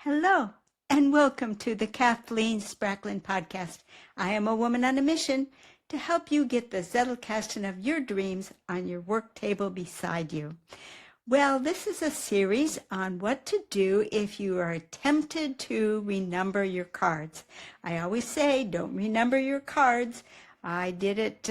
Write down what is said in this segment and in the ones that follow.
Hello, and welcome to the Kathleen Spracklin podcast. I am a woman on a mission to help you get the Zettelkasten of your dreams on your work table beside you. Well, this is a series on what to do if you are tempted to renumber your cards. I always say, don't renumber your cards. I did it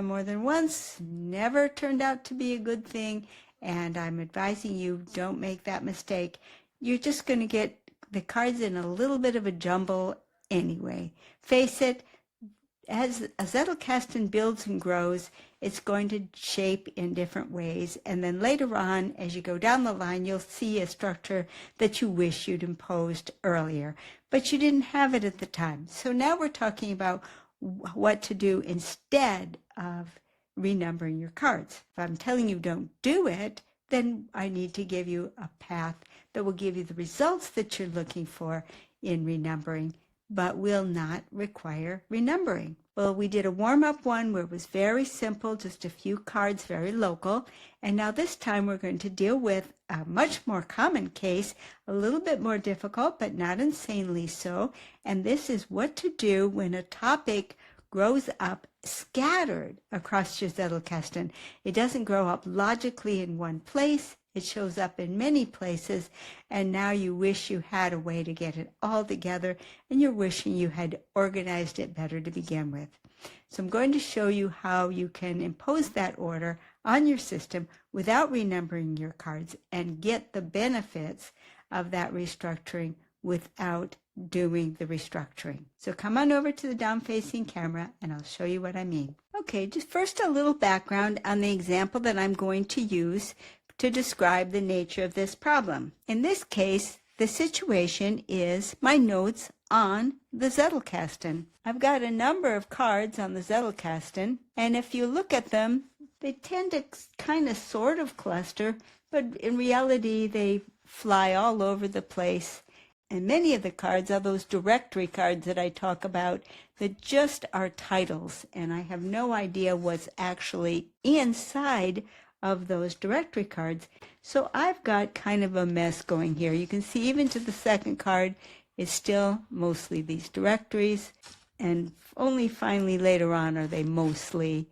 more than once, never turned out to be a good thing, and I'm advising you, don't make that mistake. You're just going to get the cards in a little bit of a jumble anyway. Face it, as a Zettelkasten builds and grows, it's going to shape in different ways. And then later on, as you go down the line, you'll see a structure that you wish you'd imposed earlier, but you didn't have it at the time. So now we're talking about what to do instead of renumbering your cards. If I'm telling you don't do it, then I need to give you a path that will give you the results that you're looking for in renumbering, but will not require renumbering. Well, we did a warm-up one where it was very simple, just a few cards, very local. And now this time we're going to deal with a much more common case, a little bit more difficult, but not insanely so. And this is what to do when a topic grows up scattered across your Zettelkasten. It doesn't grow up logically in one place. It shows up in many places, and now you wish you had a way to get it all together, and you're wishing you had organized it better to begin with. So I'm going to show you how you can impose that order on your system without renumbering your cards and get the benefits of that restructuring without doing the restructuring. So come on over to the down-facing camera and I'll show you what I mean. Okay, just first a little background on the example that I'm going to use to describe the nature of this problem. In this case, the situation is my notes on the Zettelkasten. I've got a number of cards on the Zettelkasten, and if you look at them, they tend to kind of sort of cluster, but in reality they fly all over the place. And many of the cards are those directory cards that I talk about that just are titles, and I have no idea what's actually inside of those directory cards. So I've got kind of a mess going here. You can see even to the second card is still mostly these directories, and only finally later on are they mostly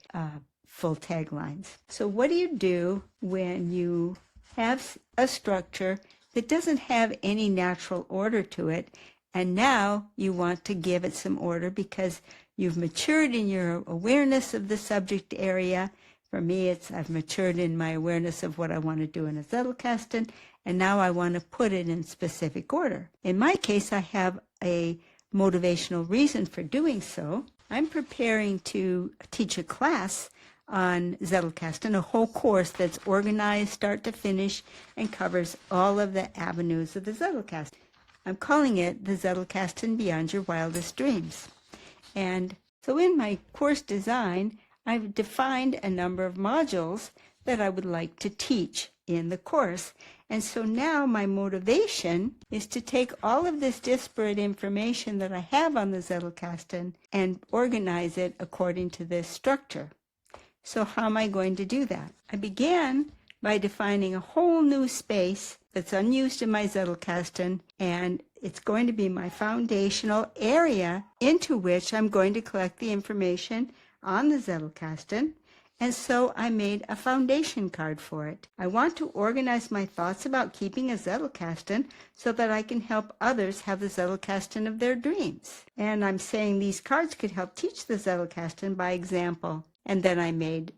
full taglines. So what do you do when you have a structure that doesn't have any natural order to it, and now you want to give it some order because you've matured in your awareness of the subject area? For me, I've matured in my awareness of what I want to do in a Zettelkasten, and now I want to put it in specific order. In my case, I have a motivational reason for doing so. I'm preparing to teach a class on Zettelkasten, a whole course that's organized start to finish and covers all of the avenues of the Zettelkasten. I'm calling it the Zettelkasten Beyond Your Wildest Dreams. And so in my course design, I've defined a number of modules that I would like to teach in the course. And so now my motivation is to take all of this disparate information that I have on the Zettelkasten and organize it according to this structure. So how am I going to do that? I began by defining a whole new space that's unused in my Zettelkasten, and it's going to be my foundational area into which I'm going to collect the information on the Zettelkasten, and so I made a foundation card for it. I want to organize my thoughts about keeping a Zettelkasten so that I can help others have the Zettelkasten of their dreams. And I'm saying these cards could help teach the Zettelkasten by example. And then I made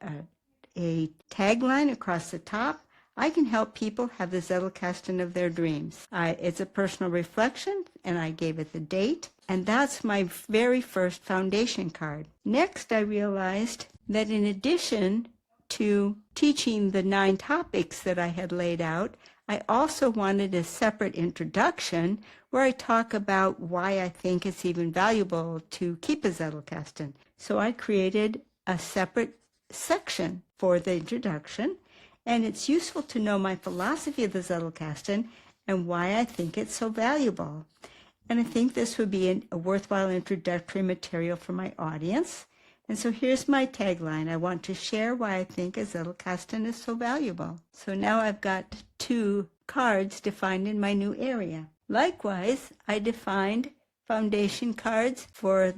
a tagline across the top. I can help people have the Zettelkasten of their dreams. It's a personal reflection, and I gave it the date. And that's my very first foundation card. Next, I realized that in addition to teaching the 9 topics that I had laid out, I also wanted a separate introduction where I talk about why I think it's even valuable to keep a Zettelkasten. So I created a separate section for the introduction, and it's useful to know my philosophy of the Zettelkasten and why I think it's so valuable. And I think this would be a worthwhile introductory material for my audience. And so here's my tagline. I want to share why I think a Zettelkasten is so valuable. So now I've got 2 cards defined in my new area. Likewise, I defined foundation cards for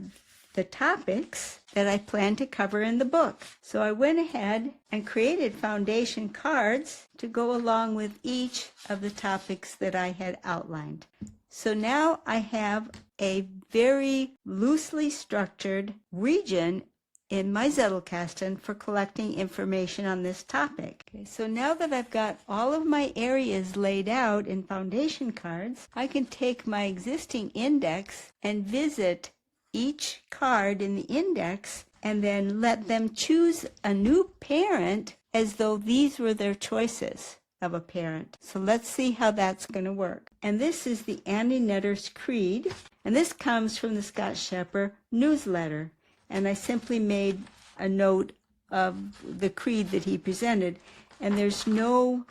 the topics that I plan to cover in the book. So I went ahead and created foundation cards to go along with each of the topics that I had outlined. So now I have a very loosely structured region in my Zettelkasten for collecting information on this topic. Okay, so now that I've got all of my areas laid out in foundation cards, I can take my existing index and visit each card in the index and then let them choose a new parent as though these were their choices of a parent. So let's see how that's going to work. And this is the Annie Netter's Creed, and this comes from the Scott Shepherd newsletter. And I simply made a note of the creed that he presented, and there's no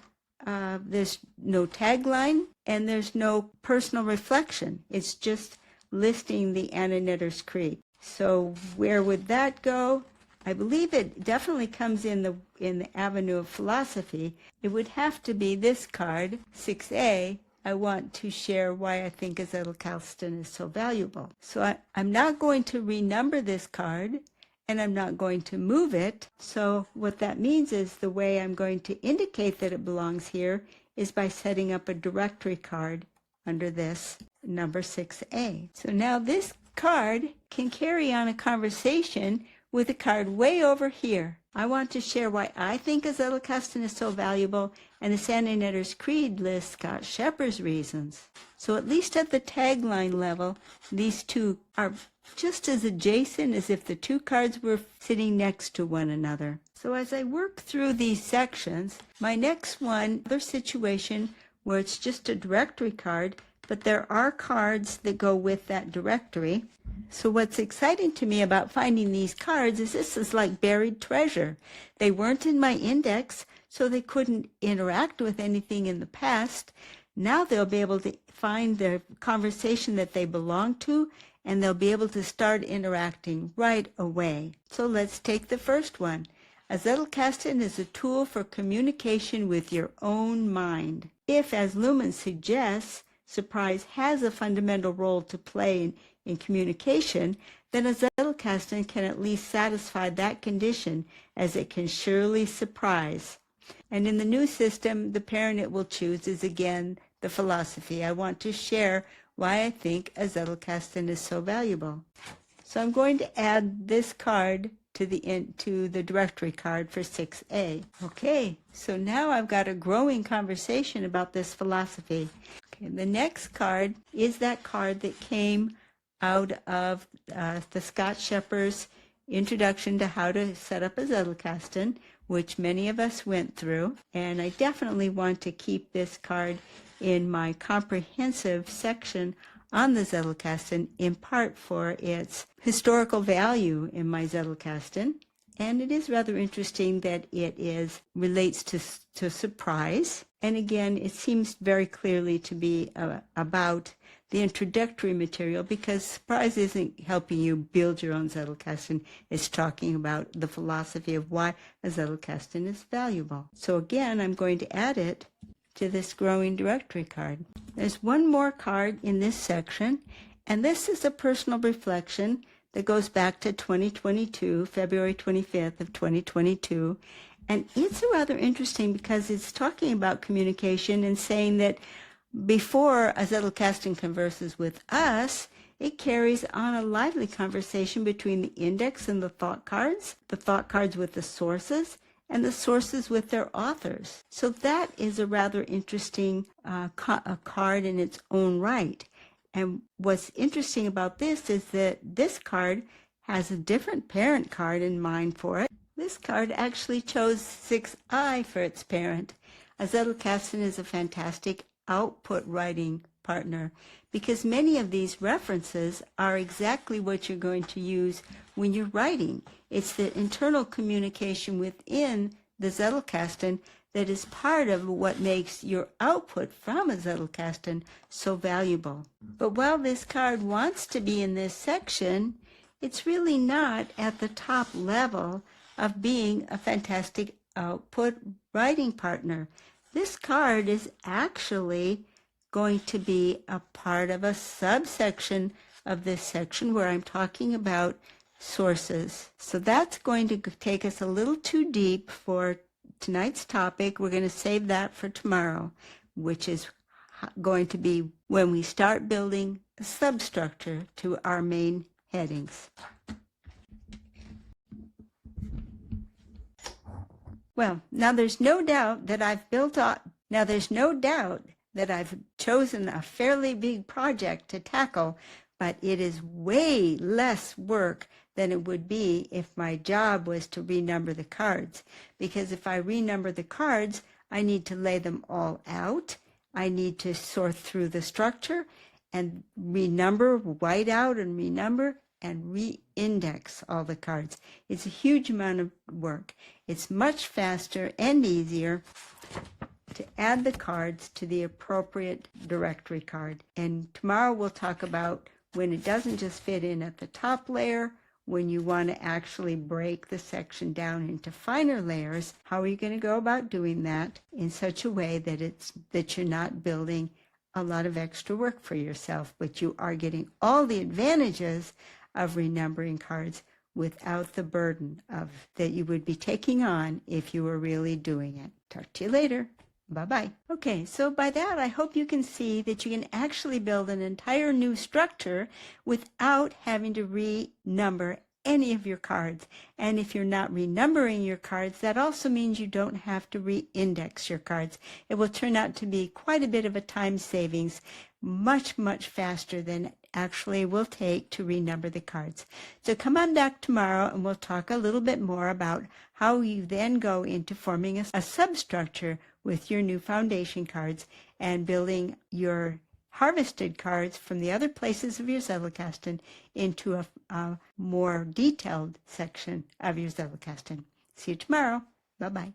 tagline and there's no personal reflection. It's just listing the Annie Netter's Creed. So where would that go? I believe it definitely comes in the avenue of philosophy. It would have to be this card, 6A. I want to share why I think a Zettelkasten is so valuable. So I'm not going to renumber this card, and I'm not going to move it. So what that means is the way I'm going to indicate that it belongs here is by setting up a directory card under this number 6A. So now this card can carry on a conversation with a card way over here. I want to share why I think a Zettelkasten is so valuable, and the Annie Netter's Creed lists Scott Shepherd's reasons. So at least at the tagline level, these two are just as adjacent as if the two cards were sitting next to one another. So as I work through these sections, my next one, other situation where it's just a directory card, but there are cards that go with that directory. So what's exciting to me about finding these cards is this is like buried treasure. They weren't in my index, so they couldn't interact with anything in the past. Now they'll be able to find the conversation that they belong to, and they'll be able to start interacting right away. So let's take the first one. A Zettelkasten is a tool for communication with your own mind. If, as Luhmann suggests, surprise has a fundamental role to play in communication, then a Zettelkasten can at least satisfy that condition, as it can surely surprise. And in the new system, the parent it will choose is again the philosophy. I want to share why I think a Zettelkasten is so valuable. So I'm going to add this card to the directory card for 6A. Okay, so now I've got a growing conversation about this philosophy. Okay, the next card is that card that came out of the Scott Shepherd's introduction to how to set up a Zettelkasten, which many of us went through. And I definitely want to keep this card in my comprehensive section on the Zettelkasten, in part for its historical value in my Zettelkasten. And it is rather interesting that it relates to surprise. And again, it seems very clearly to be about the introductory material, because surprise isn't helping you build your own Zettelkasten. It's talking about the philosophy of why a Zettelkasten is valuable. So again, I'm going to add it to this growing directory card. There's one more card in this section, and this is a personal reflection that goes back to 2022, February 25th of 2022. And it's rather interesting because it's talking about communication and saying that before a Zettelkasten converses with us, it carries on a lively conversation between the index and the thought cards with the sources, and the sources with their authors. So that is a rather interesting a card in its own right. And what's interesting about this is that this card has a different parent card in mind for it. This card actually chose 6I for its parent. A Zettelkasten is a fantastic output writing partner, because many of these references are exactly what you're going to use when you're writing. It's the internal communication within the Zettelkasten that is part of what makes your output from a Zettelkasten so valuable. But while this card wants to be in this section, it's really not at the top level of being a fantastic output writing partner. This card is actually going to be a part of a subsection of this section where I'm talking about sources. So that's going to take us a little too deep for tonight's topic. We're going to save that for tomorrow, which is going to be when we start building a substructure to our main headings. Well, now there's no doubt that I've chosen a fairly big project to tackle, but it is way less work than it would be if my job was to renumber the cards. Because if I renumber the cards, I need to lay them all out. I need to sort through the structure and renumber, white out and renumber, and re-index all the cards. It's a huge amount of work. It's much faster and easier to add the cards to the appropriate directory card. And tomorrow we'll talk about when it doesn't just fit in at the top layer, when you want to actually break the section down into finer layers. How are you going to go about doing that in such a way that you're not building a lot of extra work for yourself, but you are getting all the advantages of renumbering cards without the burden that you would be taking on if you were really doing it. Talk to you later. Bye-bye. Okay, so by that, I hope you can see that you can actually build an entire new structure without having to renumber any of your cards. And if you're not renumbering your cards, that also means you don't have to re-index your cards. It will turn out to be quite a bit of a time savings, much, much faster than actually will take to renumber the cards. So come on back tomorrow and we'll talk a little bit more about how you then go into forming a substructure with your new foundation cards and building your harvested cards from the other places of your Zettelkasten into a more detailed section of your Zettelkasten. See you tomorrow. Bye-bye.